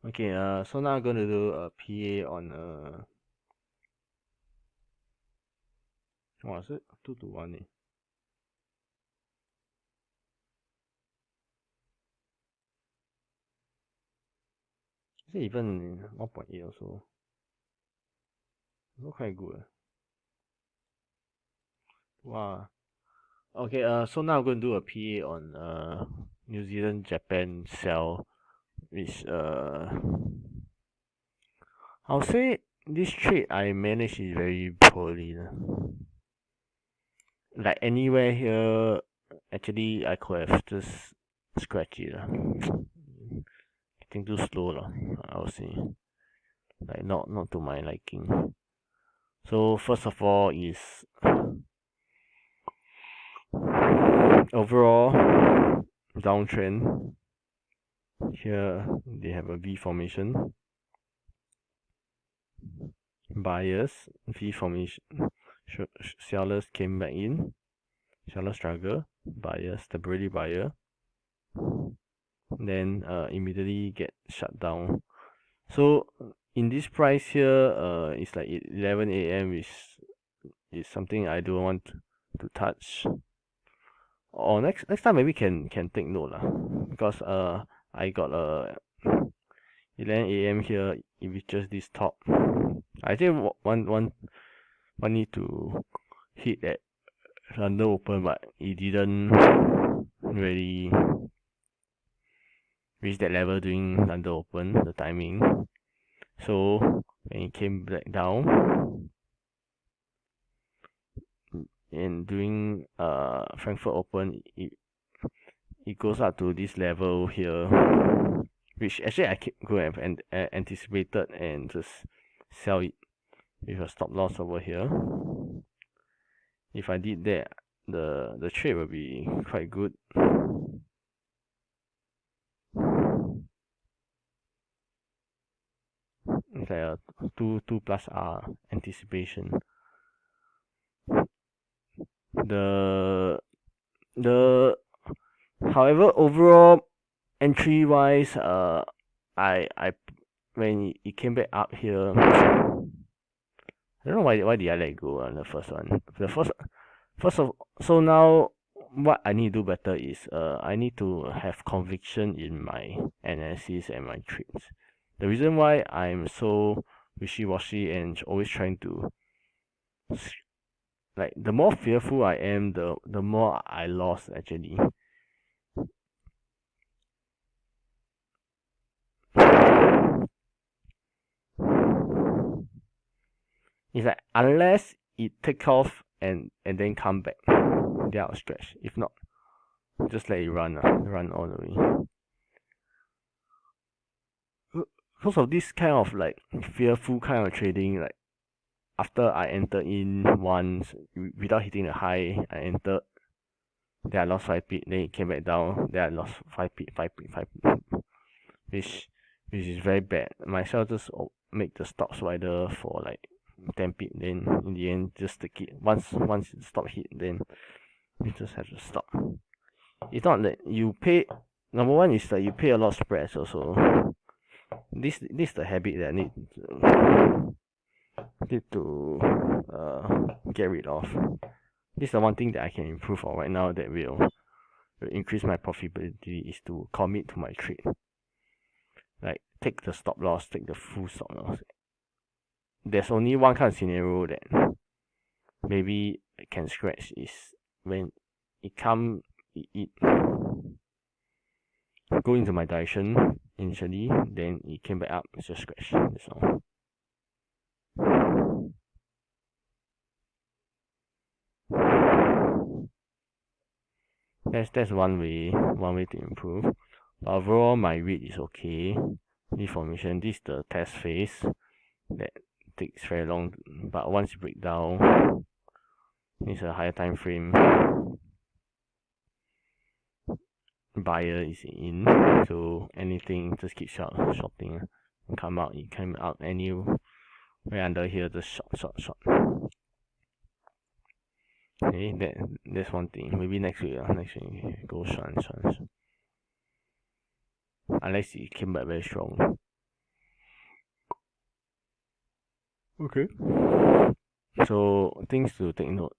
Okay, so now I'm going to do a PA on what was it? 2 to 1 eh? Is it even 1.8 also? Also quite good. Wow. Okay, so now I'm going to do a PA on New Zealand Japan sell, which I'll say this trade I managed is very poorly. Like anywhere here, actually I could have just scratched it. Getting too slow lah, I would say. Like not to my liking. So first of all is overall downtrend. Here they have a V formation. Buyers, V formation. Sellers came back in. Seller struggle. Buyer, stability buyer. Then immediately get shut down. So in this price here, it's like 11 a.m. which is something I don't want to touch. Or next time maybe can take note lah, because I got a 11 a.m. here. It reaches this top. I think one need to hit at under open, but it didn't really reach that level during under open, the timing. So when it came back down, and during Frankfurt Open, it goes up to this level here, which actually I could have anticipated and just sell it with a stop loss over here. If I did that, the trade will be quite good. It's like a 2 plus R anticipation. The however, overall entry wise, I when it came back up here, I don't know why did I let go on the first one. So now what I need to do better is I need to have conviction in my analysis and my trades. The reason why I'm so wishy-washy and always trying to, like, the more fearful I am, the more I lost actually. It's like unless it take off and then come back, then I'll stretch. If not, just let it run all the way. Because of this kind of like fearful kind of trading, like after I entered in once without hitting the high, I entered, then I lost 5 pip, then it came back down, then I lost 5 pip, which is very bad. Myself just make the stops wider for like 10 pip, then in the end just take it. Once the stop hit, then you just have to stop. It's not that you pay. Number one is that you pay a lot of spreads also. This is the habit that I need to get rid of. This is the one thing that I can improve on right now that will increase my profitability, is to commit to my trade. Like take the stop loss, take the full stop loss. There's only one kind of scenario that maybe I can scratch, is when it go into my direction initially, then it came back up, it's just scratch. That's all. That's one way to improve. But overall, my read is okay. This formation, this is the test phase that takes very long, but once you break down, it's a higher time frame. Buyer is in, so anything just keep shorting. Come out, it came out anywhere under here, just short. Okay, that's one thing. Maybe next week go short. Unless it came back very strong. Okay. So things to take note.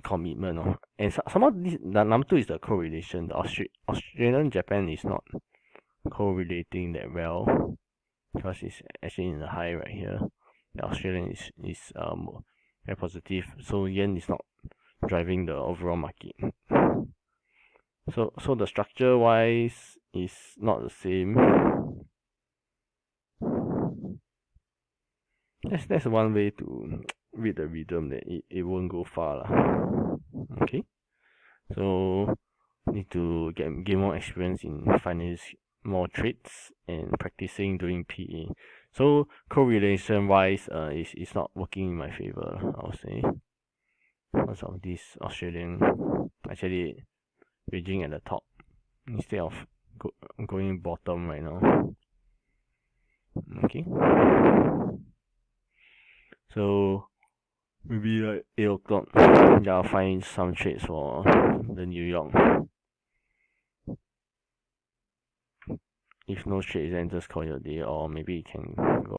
Commitment, and some of this, the number two is the correlation. The Australian Japan is not correlating that well because it's actually in the high right here. The Australian is very positive, so yen is not driving the overall market. So the structure wise is not the same. That's one way to read the rhythm that it won't go far lah. Okay, so need to gain more experience in finance, more trades and practicing doing PA. So correlation wise, is not working in my favor, I would say. Because of this Australian actually raging at the top instead of going bottom right now. Okay. So maybe like 8 o'clock, I'll find some trades for the New York. If no trades, then just call your day, or maybe you can go